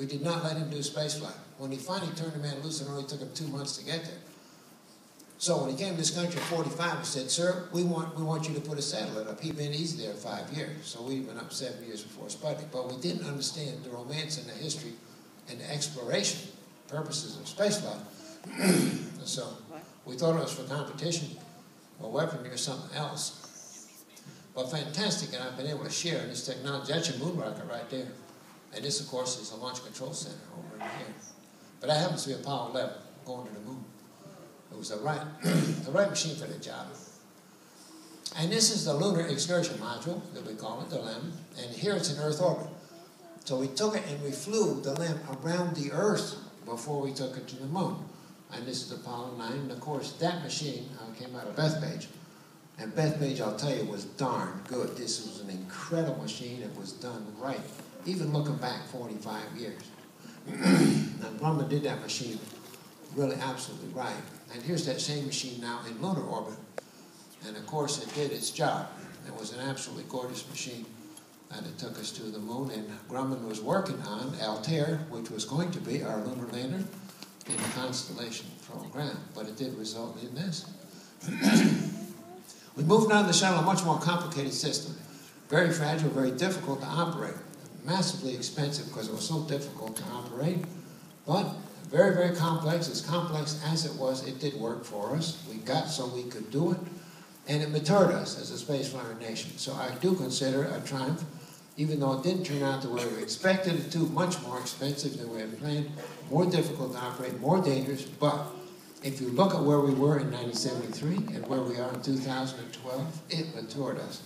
We did not let him do spaceflight. When he finally turned the man loose, it only took him 2 months to get there. So when he came to this country at 45, he said, "Sir, we want you to put a satellite up." He'd been easy there 5 years, so we'd been up 7 years before Sputnik. But we didn't understand the romance and the history and the exploration purposes of spaceflight. So we thought it was for competition or weaponry or something else. But fantastic, and I've been able to share in this technology. That's your moon rocket right there. And this, of course, is a launch control center over in here. But that happens to be Apollo 11, going to the moon. It was the right machine for the job. And this is the Lunar Excursion module, that we call it, the LEM. And here it's in Earth orbit. So we took it and we flew the LEM around the Earth before we took it to the moon. And this is Apollo 9. And of course, that machine came out of Bethpage. And Bethpage, I'll tell you, was darn good. This was an incredible machine. It was done right, even looking back 45 years. Now, Grumman did that machine really absolutely right. And here's that same machine now in lunar orbit. And of course, it did its job. It was an absolutely gorgeous machine. And it took us to the moon. And Grumman was working on Altair, which was going to be our lunar lander in the Constellation program. But it did result in this. We moved on to the shuttle, a much more complicated system. Very fragile, very difficult to operate. Massively expensive because it was so difficult to operate. But very, very complex. As complex as it was, it did work for us. We got so we could do it. And it matured us as a spaceflyer nation. So I do consider it a triumph, even though it didn't turn out the way we expected it to. Much more expensive than we had planned, more difficult to operate, more dangerous. But if you look at where we were in 1973 and where we are in 2012, it matured us.